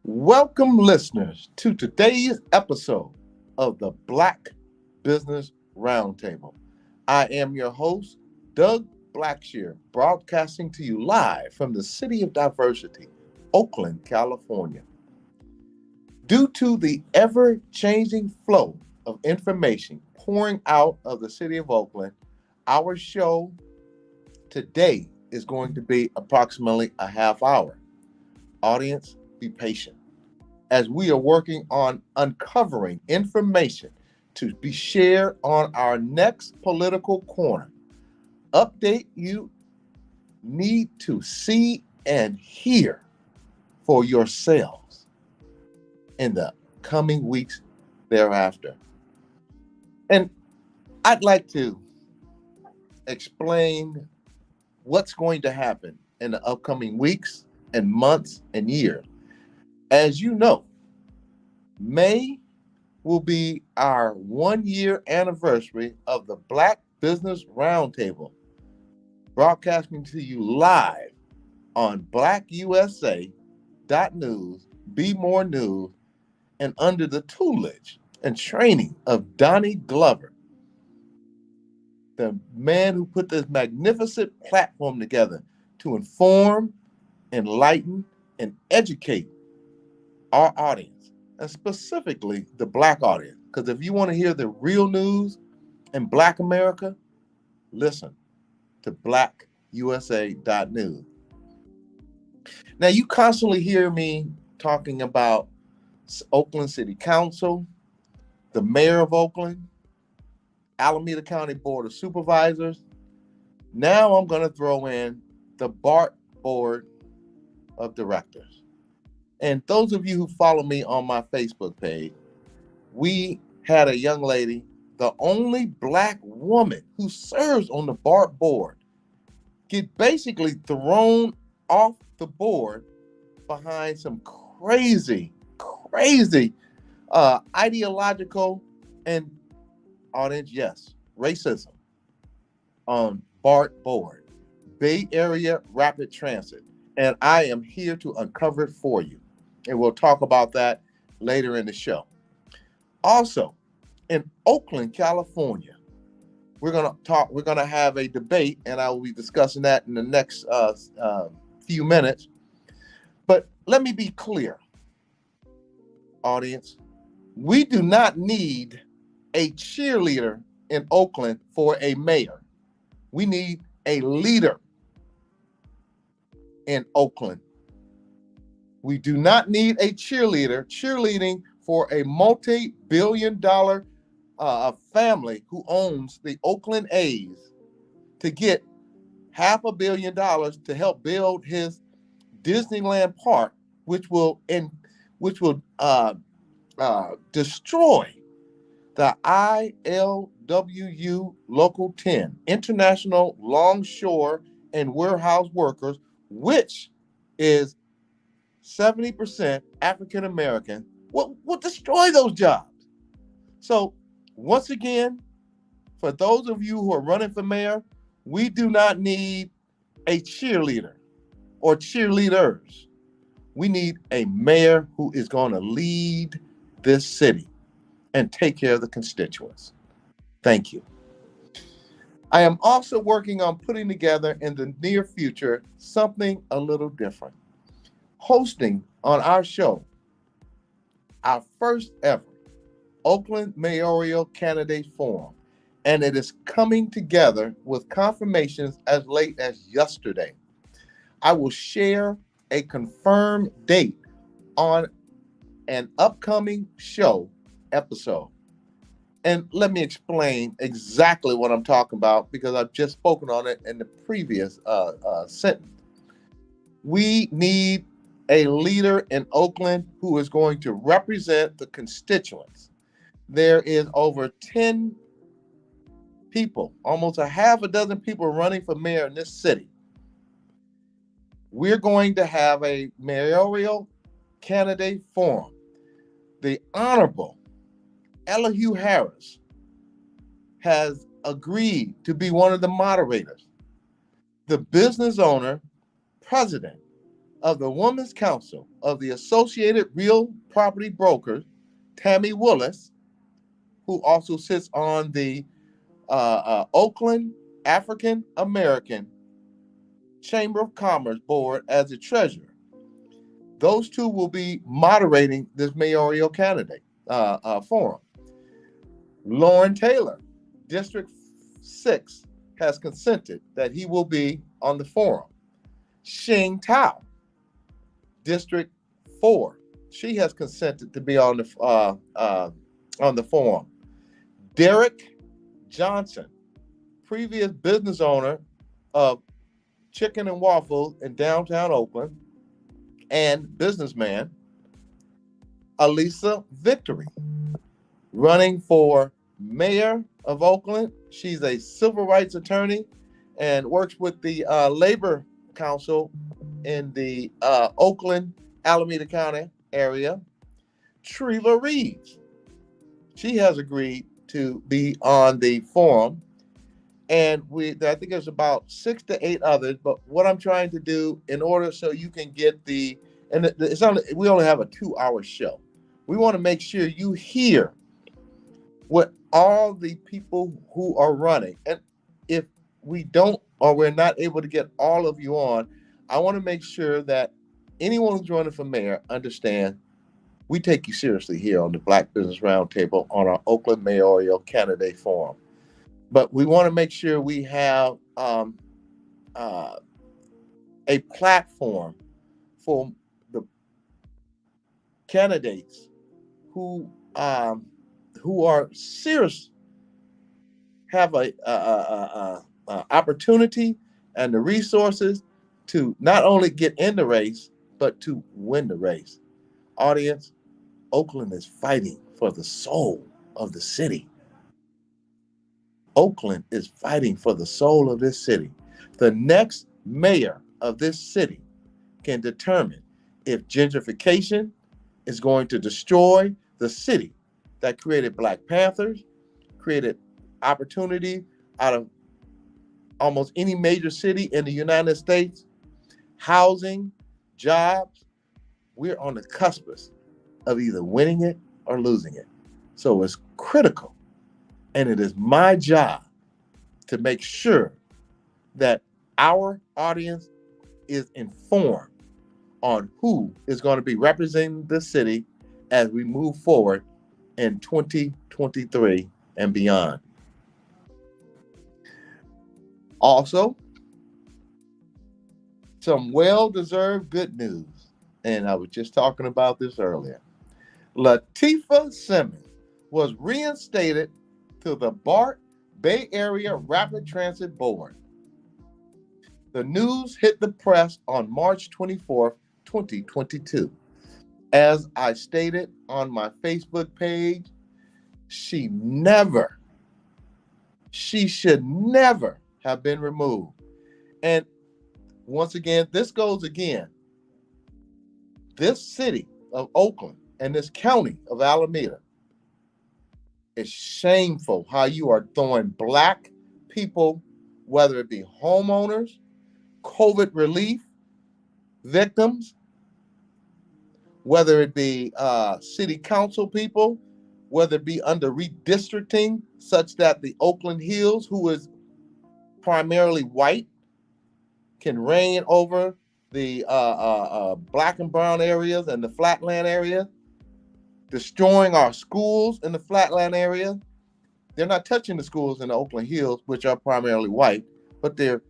Welcome, listeners, to today's episode of the Black Business Roundtable. I am your host, Doug Blacksher, broadcasting to you live from the City of Diversity, Oakland, California. Due to the ever-changing flow of information pouring out of the City of Oakland, our show today is going to be approximately a half hour. Audience, be patient, as we are working on uncovering information to be shared on our next political corner. Update you need to see and hear for yourselves in the coming weeks thereafter. And I'd like to explain what's going to happen in the upcoming weeks and months and years. As you know, May will be our 1-year anniversary of the Black Business Roundtable, broadcasting to you live on blackusa.news, Be More News, and under the tutelage and training of Donnie Glover, the man who put this magnificent platform together to inform, enlighten, and educate our audience, and specifically the Black audience. Because if you want to hear the real news in Black America, listen to blackusa.news. Now, you constantly hear me talking about Oakland City Council, the Mayor of Oakland, Alameda County Board of Supervisors. Now I'm going to throw in the Bart Board of Directors. And those of you who follow me on my Facebook page, we had a young lady, the only Black woman who serves on the Bart board, get basically thrown off the board behind some crazy ideological and, audience, yes, racism on Bart board, Bay Area Rapid Transit. And I am here to uncover it for you. And we'll talk about that later in the show. Also, in Oakland, California, we're going to have a debate, and I will be discussing that in the next few minutes. But let me be clear, audience. We do not need a cheerleader in Oakland for a mayor. We need a leader in Oakland. We do not need a cheerleading for a multi-billion-dollar family who owns the Oakland A's to get $500 million to help build his Disneyland park, which will destroy the ILWU Local 10, International Longshore and Warehouse Workers, which is 70% African American, will destroy those jobs. So once again, for those of you who are running for mayor, we do not need a cheerleader or cheerleaders. We need a mayor who is going to lead this city and take care of the constituents. Thank you. I am also working on putting together in the near future something a little different. Hosting on our show, our first ever Oakland Mayoral Candidates Forum, and it is coming together with confirmations as late as yesterday. I will share a confirmed date on an upcoming show episode. And let me explain exactly what I'm talking about, because I've just spoken on it in the previous sentence. We need a leader in Oakland who is going to represent the constituents. There is over 10 people, almost a half a dozen people running for mayor in this city. We're going to have a mayoral candidate forum. The Honorable Elihu Harris has agreed to be one of the moderators. The business owner, president of the Women's Council of the Associated Real Property Brokers, Tammy Willis, who also sits on the Oakland African American Chamber of Commerce Board as the treasurer. Those two will be moderating this mayoral candidate forum. Lauren Taylor, District 6, has consented that he will be on the forum. Xing Tao, District 4, she has consented to be on the forum. Derek Johnson, previous business owner of Chicken and Waffles in downtown Oakland, and businessman. Alisa Victory, running for mayor of Oakland. She's a civil rights attorney and works with the Labor Council in the Oakland, Alameda County area. Treva Reeves, she has agreed to be on the forum. And I think there's about 6 to 8 others. But what I'm trying to do in order so you can get we only have a 2-hour show. We want to make sure you hear what all the people who are running. And if we don't, or we're not able to get all of you on, I want to make sure that anyone who's running for mayor understand we take you seriously here on the Black Business Roundtable on our Oakland Mayoral Candidate Forum. But we want to make sure we have a platform for the candidates who are serious, have a opportunity and the resources to not only get in the race, but to win the race. Audience, Oakland is fighting for the soul of the city. Oakland is fighting for the soul of this city. The next mayor of this city can determine if gentrification is going to destroy the city that created Black Panthers, created opportunity out of almost any major city in the United States, housing, jobs. We're on the cusp of either winning it or losing it. So it's critical. And it is my job to make sure that our audience is informed on who is going to be representing the city as we move forward in 2023 and beyond. Also, some well-deserved good news, and I was just talking about this earlier. Latifah Simmons was reinstated to the Bart Bay Area Rapid Transit Board. The news hit the press on March 24th, 2022. As I stated on my Facebook page, she should never have been removed. And once again, this city of Oakland and this county of Alameda, it's shameful how you are throwing Black people, whether it be homeowners, COVID relief victims, whether it be city council people, whether it be under redistricting, such that the Oakland Hills, who is primarily white, can reign over the Black and brown areas and the flatland area, destroying our schools in the flatland area. They're not touching the schools in the Oakland Hills, which are primarily white, but they're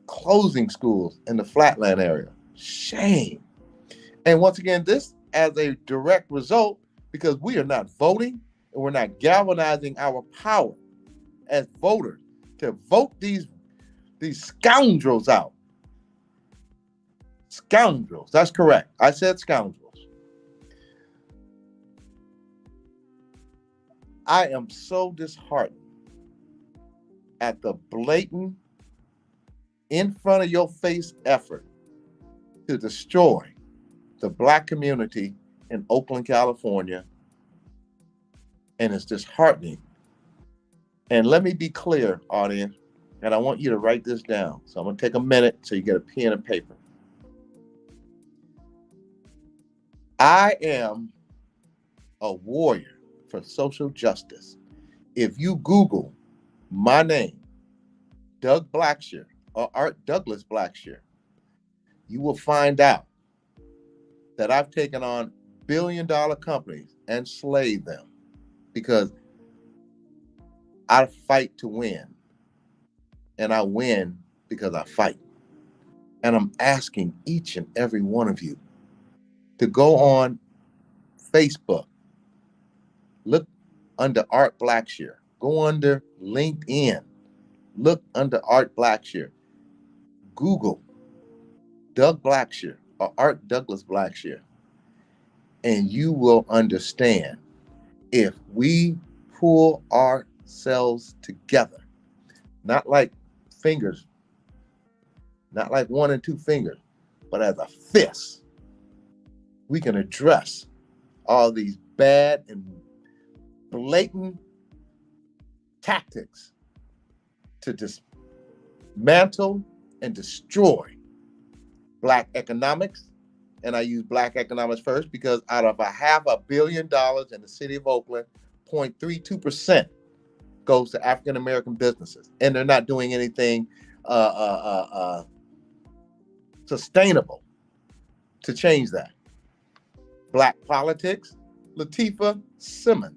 closing schools in the flatland area. Shame. And once again, this as a direct result, because we are not voting and we're not galvanizing our power as voters to vote these scoundrels out. Scoundrels, that's correct. I said scoundrels. I am so disheartened at the blatant, in front of your face effort to destroy the Black community in Oakland, California. And it's disheartening. And let me be clear, audience, and I want you to write this down. So I'm going to take a minute so you get a pen and paper. I am a warrior for social justice. If you Google my name, Doug Blacksher or Art Douglas Blacksher, you will find out that I've taken on billion-dollar companies and slayed them because I fight to win. And I win because I fight. And I'm asking each and every one of you to go on Facebook, look under Art Blacksher, go under LinkedIn, look under Art Blacksher, Google Doug Blacksher or Art Douglas Blacksher, and you will understand if we pull ourselves together, not like fingers, not like one and two fingers, but as a fist, we can address all these bad and blatant tactics to dismantle and destroy Black economics. And I use Black economics first because out of $500 million in the city of Oakland, 0.32% goes to African American businesses, and they're not doing anything sustainable to change that. Black politics, Latifah Simmons,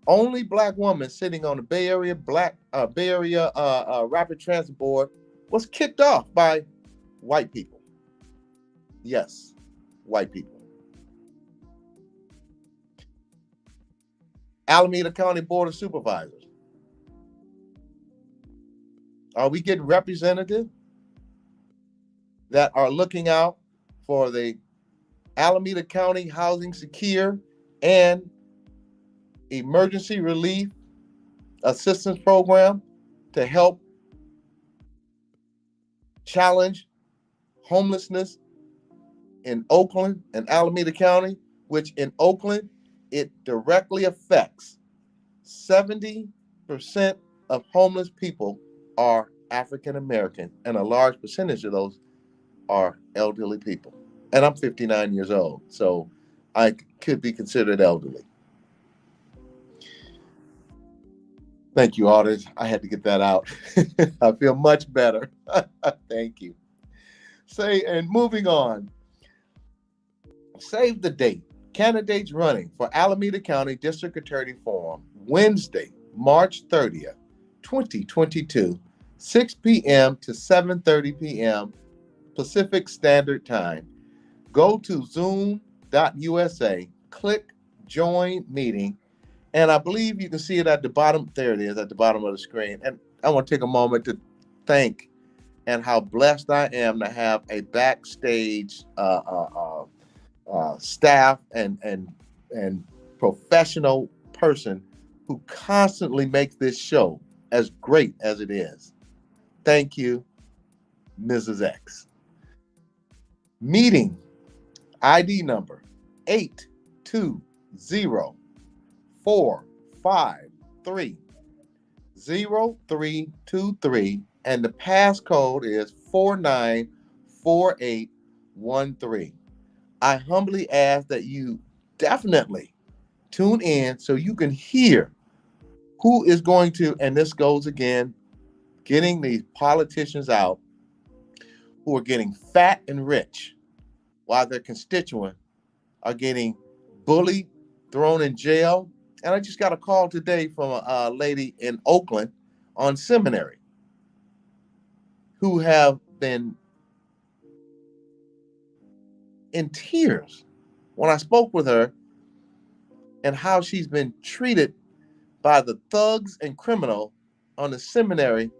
only Black woman sitting on the Bay Area Rapid Transit Board, was kicked off by white people. Yes, white people. Alameda County Board of Supervisors. Are we getting representatives that are looking out for the Alameda County Housing Secure and Emergency Relief Assistance Program to help challenge homelessness in Oakland and Alameda County, which in Oakland, it directly affects 70% of homeless people are African American, and a large percentage of those are elderly people. And I'm 59 years old, so I could be considered elderly. Thank you, audience. I had to get that out. I feel much better. Thank you. And moving on. Save the date. Candidates running for Alameda County District Attorney Forum, Wednesday, March 30th, 2022, 6 p.m. to 7:30 p.m. Pacific Standard Time. Go to zoom.usa, click join meeting, and I believe you can see it at the bottom. There it is at the bottom of the screen. And I want to take a moment to thank and how blessed I am to have a backstage staff and professional person who constantly makes this show as great as it is. Thank you, Mrs. X. Meeting ID number 82045300323, and the passcode is 494813. I humbly ask that you definitely tune in so you can hear who is going to, and this goes again, getting these politicians out who are getting fat and rich while their constituents are getting bullied, thrown in jail. And I just got a call today from a lady in Oakland on Seminary who have been in tears when I spoke with her and how she's been treated by the thugs and criminal on the Seminary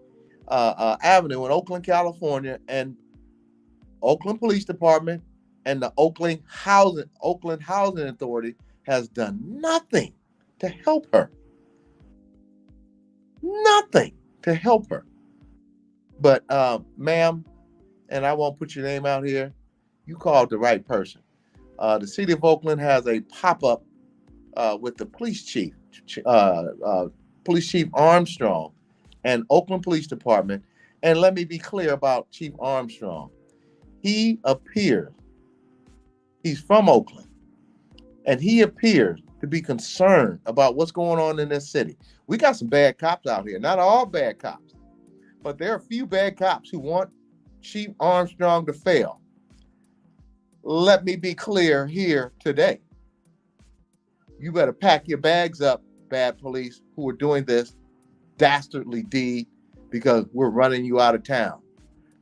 Avenue in Oakland, California, and Oakland Police Department and the Oakland Housing Authority has done nothing to help her. Nothing to help her. But ma'am, and I won't put your name out here, you called the right person. The city of Oakland has a pop-up with the police chief, Police Chief Armstrong, and Oakland Police Department. And let me be clear about Chief Armstrong. He appears He's from Oakland, and he appears to be concerned about what's going on in this city. We got some bad cops out here. Not all bad cops, but there are a few bad cops who want Chief Armstrong to fail. Let me be clear here today. You better pack your bags up, bad police who are doing this dastardly deed, because we're running you out of town.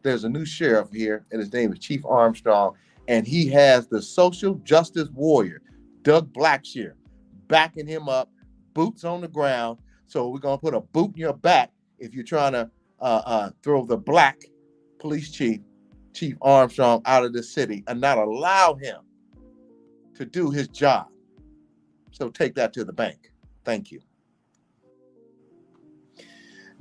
There's a new sheriff here, and his name is Chief Armstrong, and he has the social justice warrior, Doug Blacksher, backing him up, boots on the ground. So we're going to put a boot in your back if you're trying to throw the black police chief, Chief Armstrong, out of the city and not allow him to do his job. So take that to the bank. Thank you.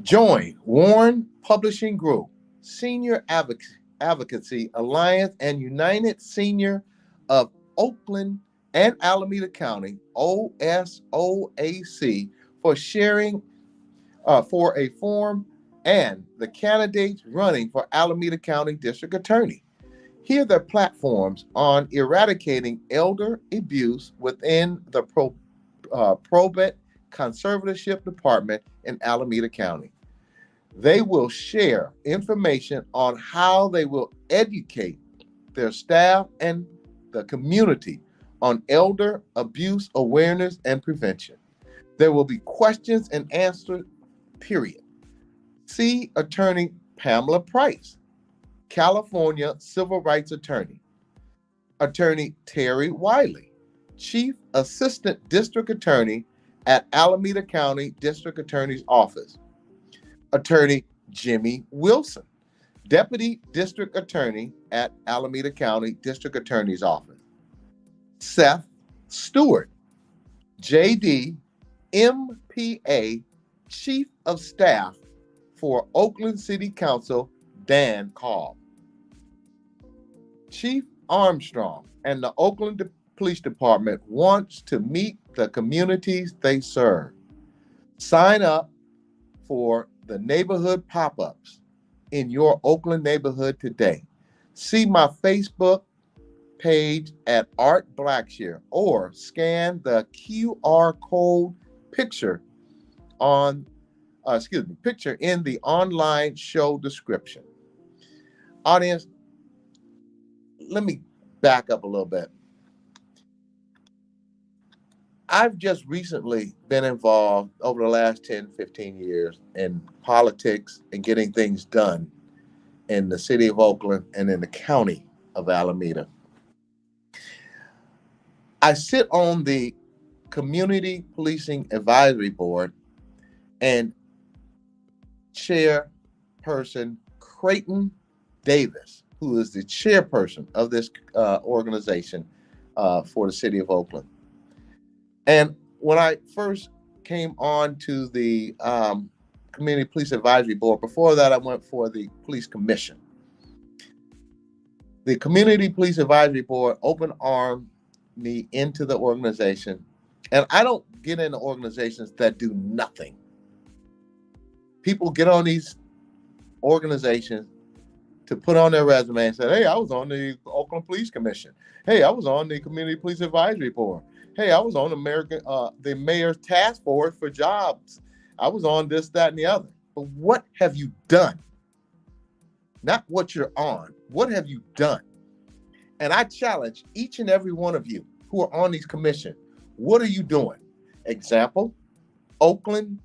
Join Warren Publishing Group, Senior Advocacy Alliance, and United Senior of Oakland and Alameda County, USOAC, for sharing for a forum and the candidates running for Alameda County District Attorney. Hear their platforms on eradicating elder abuse within the Probate Conservatorship Department in Alameda County. They will share information on how they will educate their staff and the community on elder abuse awareness and prevention. There will be questions and answers, period. See Attorney Pamela Price, California Civil Rights Attorney. Attorney Terry Wiley, Chief Assistant District Attorney at Alameda County District Attorney's Office. Attorney Jimmy Wilson, Deputy District Attorney at Alameda County District Attorney's Office. Seth Stewart, JD, MPA, Chief of Staff for Oakland City Council, Dan Cobb. Chief Armstrong and the Oakland Police Department wants to meet the communities they serve. Sign up for the neighborhood pop-ups in your Oakland neighborhood today. See my Facebook page at Art Blacksher, or scan the QR code picture in the online show description. Audience, let me back up a little bit. I've just recently been involved over the last 10, 15 years in politics and getting things done in the city of Oakland and in the county of Alameda. I sit on the Community Policing Advisory Board, and Chairperson Creighton Davis, who is the chairperson of this organization for the city of Oakland. And when I first came on to the Community Police Advisory Board, before that I went for the Police Commission. The Community Police Advisory Board open-armed me into the organization, and I don't get into organizations that do nothing. People get on these organizations to put on their resume and say, hey, I was on the Oakland Police Commission. Hey, I was on the Community Police Advisory Board. Hey, I was on the mayor's task force for jobs. I was on this, that, and the other. But what have you done? Not what you're on. What have you done? And I challenge each and every one of you who are on these commissions. What are you doing? Example, Oakland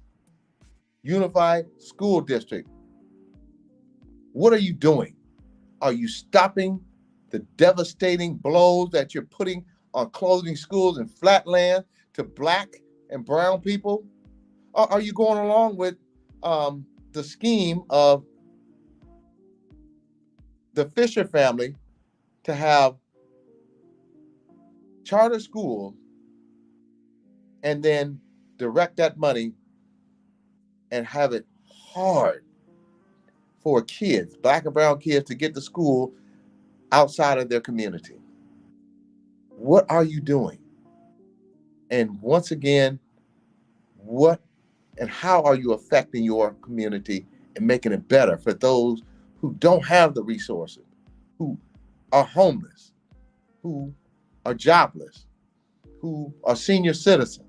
Unified School District. What are you doing? Are you stopping the devastating blows that you're putting on closing schools in Flatland to Black and brown people? Or are you going along with the scheme of the Fisher family to have charter schools and then direct that money and have it hard for kids, Black and brown kids, to get to school outside of their community? What are you doing? And once again, what and how are you affecting your community and making it better for those who don't have the resources, who are homeless, who are jobless, who are senior citizens,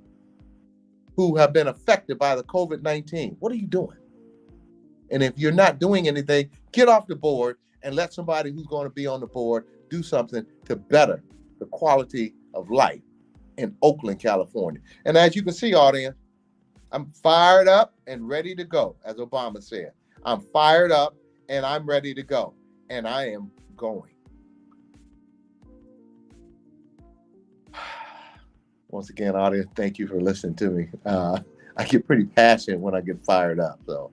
who have been affected by the COVID-19. What are you doing? And if you're not doing anything, get off the board and let somebody who's going to be on the board do something to better the quality of life in Oakland, California. And as you can see, audience, I'm fired up and ready to go, as Obama said. I'm fired up and I'm ready to go. And I am going. Once again, audience, thank you for listening to me. I get pretty passionate when I get fired up. So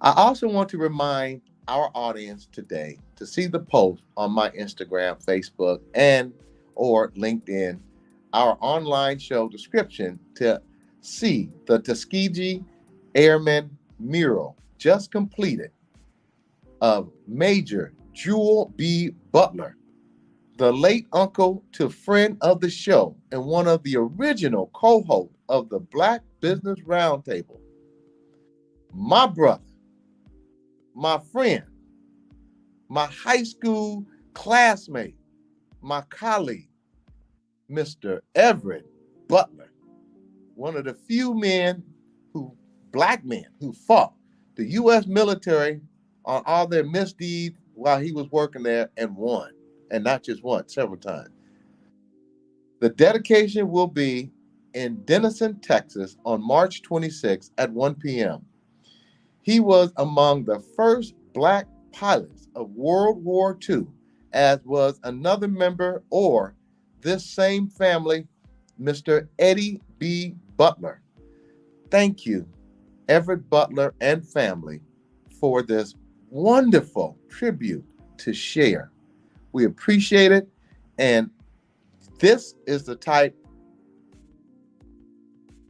I also want to remind our audience today to see the post on my Instagram, Facebook, and or LinkedIn, our online show description, to see the Tuskegee Airmen mural just completed of Major Jewel B. Butler, the late uncle to friend of the show and one of the original co-hosts of the Black Business Roundtable. My brother, my friend, my high school classmate, my colleague, Mr. Everett Butler, one of the few black men who fought the U.S. military on all their misdeeds while he was working there and won, and not just once, several times. The dedication will be in Denison, Texas on March 26th at 1 p.m. He was among the first black pilots of World War II, as was another member or this same family, Mr. Eddie B. Butler. Thank you, Everett Butler and family, for this wonderful tribute to share. We appreciate it, and this is the type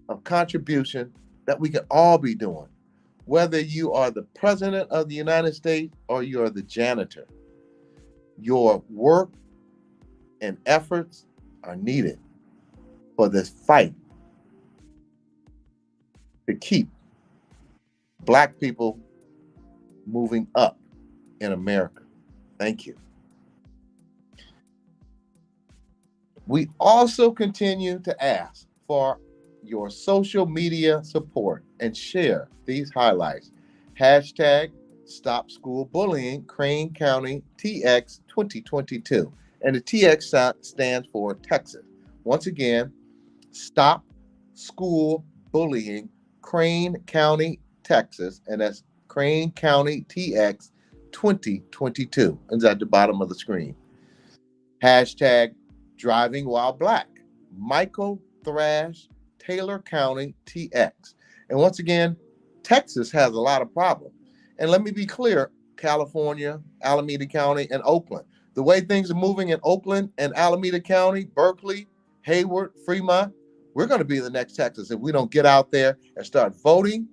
of contribution that we can all be doing, whether you are the President of the United States or you are the janitor. Your work and efforts are needed for this fight to keep Black people moving up in America. Thank you. We also continue to ask for your social media support and share these highlights. Hashtag Stop School Bullying, Crane County TX 2022. And the TX stands for Texas. Once again, Stop School Bullying, Crane County, Texas. And that's Crane County TX 2022. And it's at the bottom of the screen. Hashtag Driving While Black, Michael Thrash, Taylor County TX. And once again, Texas has a lot of problems. And let me be clear, California, Alameda County, and Oakland. The way things are moving in Oakland and Alameda County, Berkeley, Hayward, Fremont, we're going to be the next Texas if we don't get out there and start voting,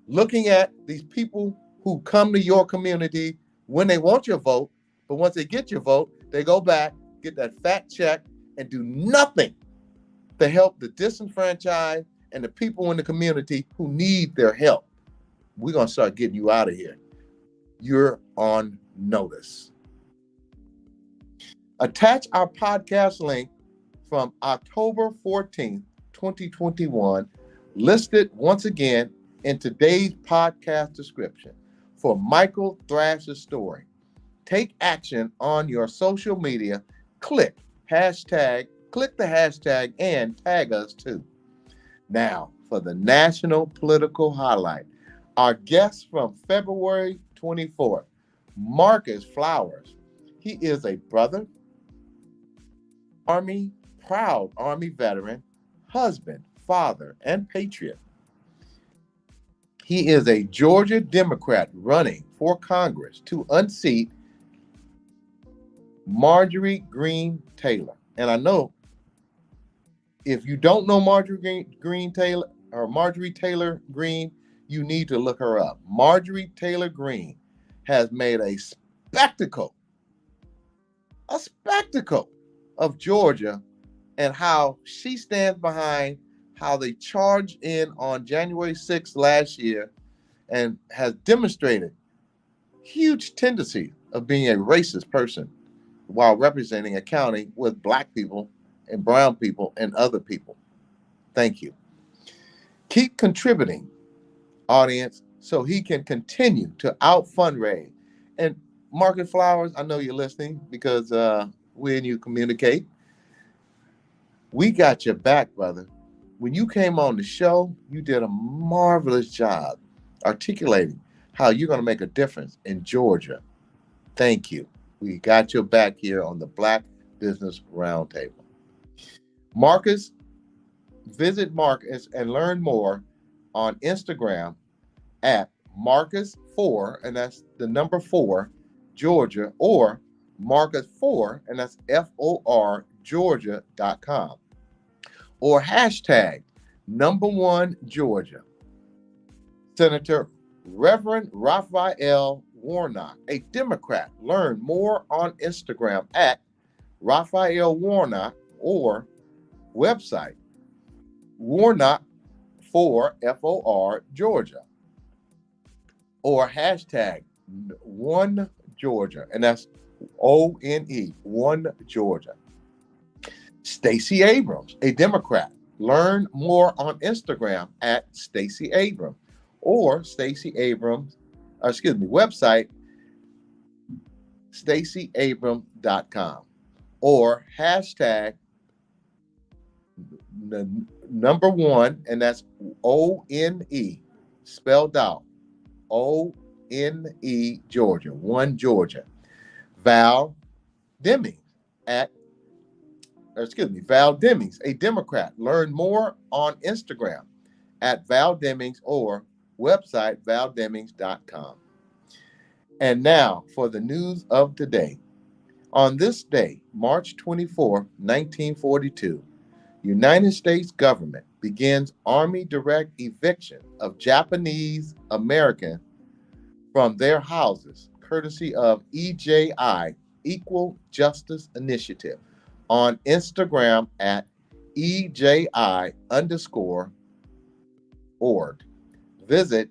looking at these people who come to your community when they want your vote, but once they get your vote, they go back, get that fat check, and do nothing to help the disenfranchised and the people in the community who need their help. We're going to start getting you out of here. You're on notice. Attach our podcast link from October 14th, 2021, listed once again in today's podcast description for Michael Thrash's story. Take action on your social media. Click the hashtag and tag us too. Now for the national political highlight. Our guest from February 24th, Marcus Flowers. He is a brother, proud Army veteran, husband, father, and patriot. He is a Georgia Democrat running for Congress to unseat Marjorie Greene Taylor. And I know if you don't know Marjorie Taylor Greene, you need to look her up. Marjorie Taylor Greene has made a spectacle of Georgia and how she stands behind how they charged in on January 6th last year and has demonstrated huge tendency of being a racist person, while representing a county with Black people and brown people and other people. Thank you. Keep contributing, audience, so he can continue to out fundraise. And Market Flowers, I know you're listening because we and you communicate. We got your back, brother. When you came on the show, you did a marvelous job articulating how you're going to make a difference in Georgia. Thank you. We got your back here on the Black Business Roundtable. Marcus, visit Marcus and learn more on Instagram at Marcus4, and that's the number 4, Georgia, or Marcus4, and that's FOR, Georgia.com. Or hashtag #1 Georgia. Senator Reverend Raphael Warnock, a Democrat. Learn more on Instagram at Raphael Warnock or website Warnock for FOR Georgia, or hashtag 1 Georgia, and that's ONE, 1 Georgia. Stacey Abrams, a Democrat. Learn more on Instagram at Stacey Abrams or Stacey Abrams, website StaceyAbrams.com, or hashtag #1, and that's ONE, spelled out ONE Georgia, 1 Georgia. Val Demings, Val Demings, a Democrat. Learn more on Instagram at Val Demings or website valdemings.com. And now for the news of today. On this day, March 24, 1942, United States government begins Army direct eviction of Japanese Americans from their houses, courtesy of EJI, Equal Justice Initiative, on Instagram at EJI_org. Visit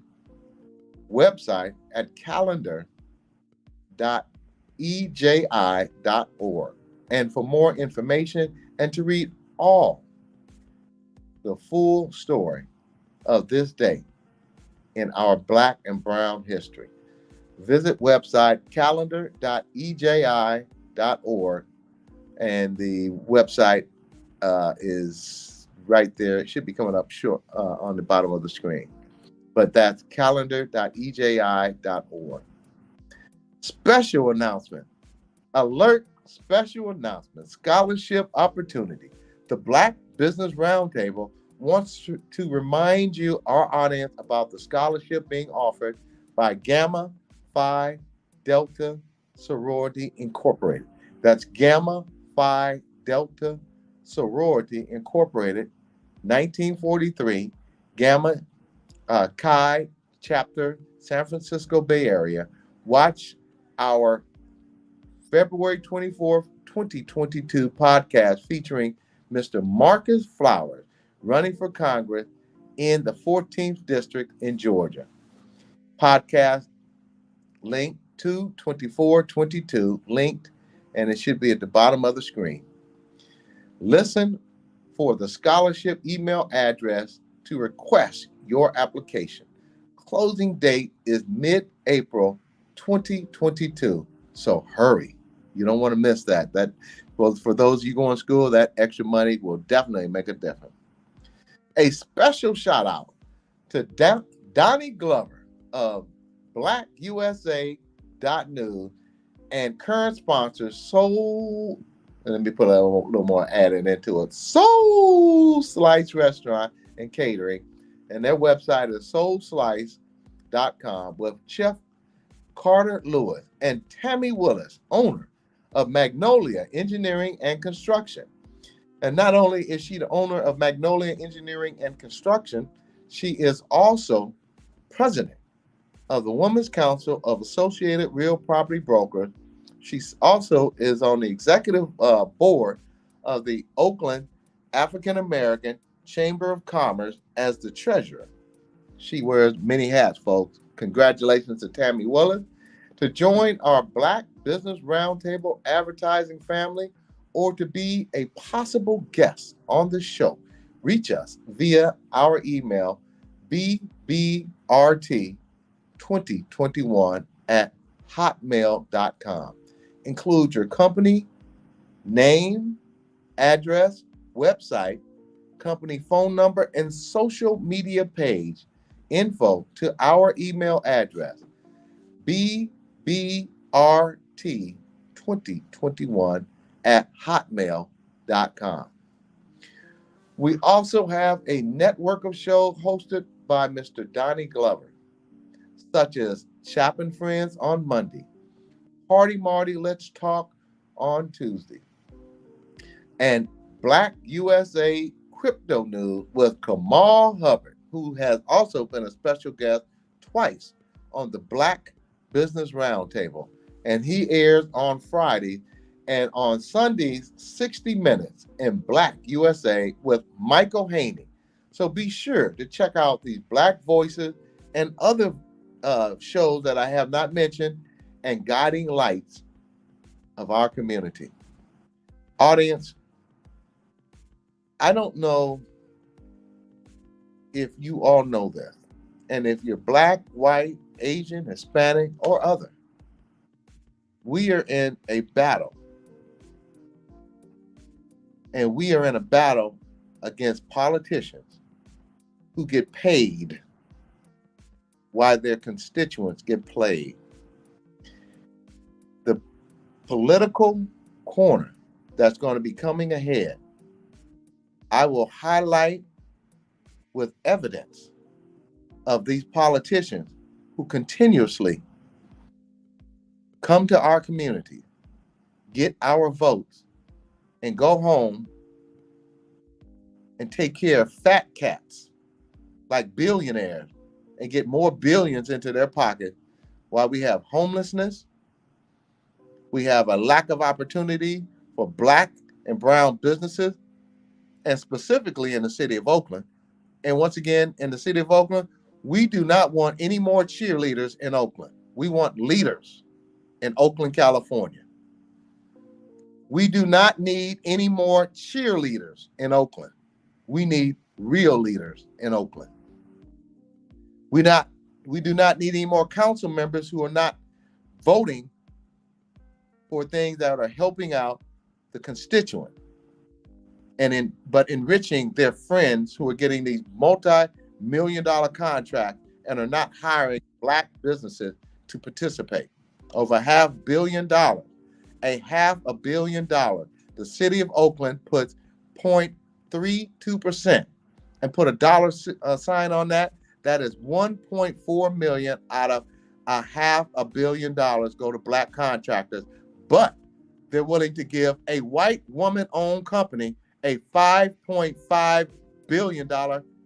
website at calendar.eji.org. And for more information and to read all the full story of this day in our Black and Brown history, visit website calendar.eji.org, and the website is right there. It should be coming up short on the bottom of the screen, but that's calendar.eji.org. Special announcement. Alert, special announcement. Scholarship opportunity. The Black Business Roundtable wants to remind you, our audience, about the scholarship being offered by Gamma Phi Delta Sorority Incorporated. That's Gamma Phi Delta Sorority Incorporated, 1943, Gamma Chi Chapter, San Francisco Bay Area. Watch our February 24th, 2022 podcast featuring Mr. Marcus Flowers, running for Congress in the 14th District in Georgia. Podcast link to 2422, linked, and it should be at the bottom of the screen. Listen for the scholarship email address to request your application. Closing date is mid-April 2022, so hurry. You don't want to miss that. That, well, for those of you going to school, that extra money will definitely make a difference. A special shout out to Donnie Glover of BlackUSA.News and current sponsor Soul. And let me put a little more added into it. Soul Slice Restaurant and Catering, and their website is soulslice.com, with Chef Carter Lewis and Tammy Willis, owner of Magnolia Engineering and Construction. And not only is she the owner of Magnolia Engineering and Construction, she is also president of the Women's Council of Associated Real Property Brokers. She also is on the executive board of the Oakland African American Chamber of Commerce as the treasurer. She wears many hats, folks. Congratulations to Tammy Willis. To join our Black Business Roundtable advertising family or to be a possible guest on the show, reach us via our email bbbrt2021@hotmail.com. Include your company, name, address, website, company phone number, and social media page info to our email address bbbrt2021@hotmail.com. We also have a network of shows hosted by Mr. Donnie Glover, such as Chap and Friends on Monday, Party Marty Let's Talk on Tuesday, and Black USA Crypto News with Kamal Hubbard, who has also been a special guest twice on the Black Business Roundtable. And he airs on Friday, and on Sundays, 60 Minutes in Black USA with Michael Haney. So be sure to check out these Black voices and other shows that I have not mentioned and guiding lights of our community. Audience, I don't know if you all know this, and if you're Black, white, Asian, Hispanic, or other, we are in a battle. And we are in a battle against politicians who get paid while their constituents get played. The political corner that's going to be coming ahead, I will highlight with evidence of these politicians who continuously come to our community, get our votes, and go home and take care of fat cats like billionaires and get more billions into their pocket while we have homelessness, we have a lack of opportunity for Black and brown businesses, and specifically in the city of Oakland. And once again, in the city of Oakland, we do not want any more cheerleaders in Oakland. We want leaders in Oakland, California. We do not need any more cheerleaders in Oakland. We need real leaders in Oakland. We do not need any more council members who are not voting for things that are helping out the constituent but enriching their friends who are getting these multi-million-dollar contracts and are not hiring Black businesses to participate. Over $500 million. $500 million. The city of Oakland puts 0.32% and put a dollar sign on that. That is 1.4 million out of $500 million go to Black contractors, but they're willing to give a white woman-owned company a $5.5 billion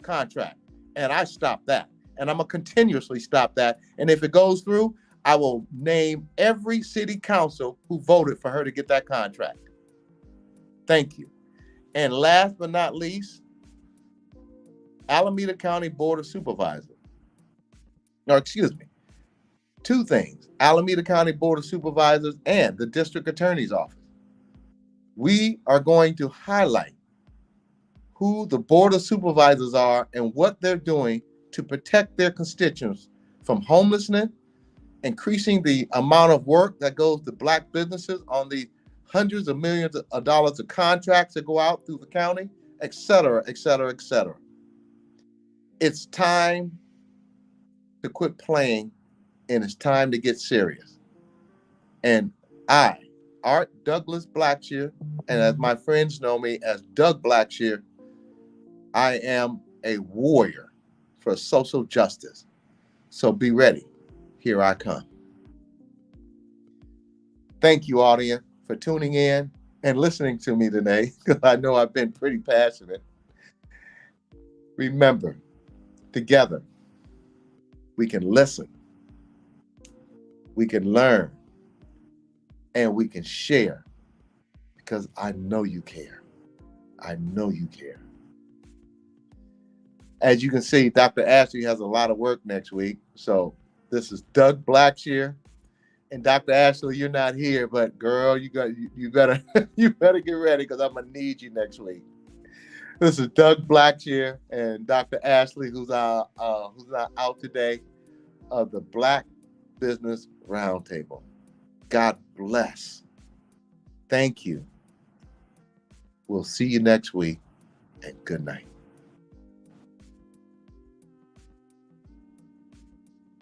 contract. And I stopped that. And I'm going to continuously stop that. And if it goes through, I will name every city council who voted for her to get that contract. Thank you. And last but not least, Alameda County Board of Supervisors. No, excuse me. Two things. Alameda County Board of Supervisors and the District Attorney's Office. We are going to highlight who the Board of Supervisors are and what they're doing to protect their constituents from homelessness, increasing the amount of work that goes to Black businesses on the hundreds of millions of dollars of contracts that go out through the county, et cetera, et cetera, et cetera. It's time to quit playing, and it's time to get serious. And I, Art Douglas Blacksher, and as my friends know me as Doug Blacksher, I am a warrior for social justice. So be ready. Here I come. Thank you, audience, for tuning in and listening to me today, because I know I've been pretty passionate. Remember, together, we can listen, we can learn, and we can share, because I know you care. I know you care. As you can see, Dr. Ashley has a lot of work next week. So this is Doug Blacksher And Dr. Ashley, you're not here, but girl, you better you better get ready because I'm gonna need you next week. This is Doug Blacksher and Dr. Ashley, who's not out today, of the Black Business Roundtable. God bless. Thank you. We'll see you next week, and good night.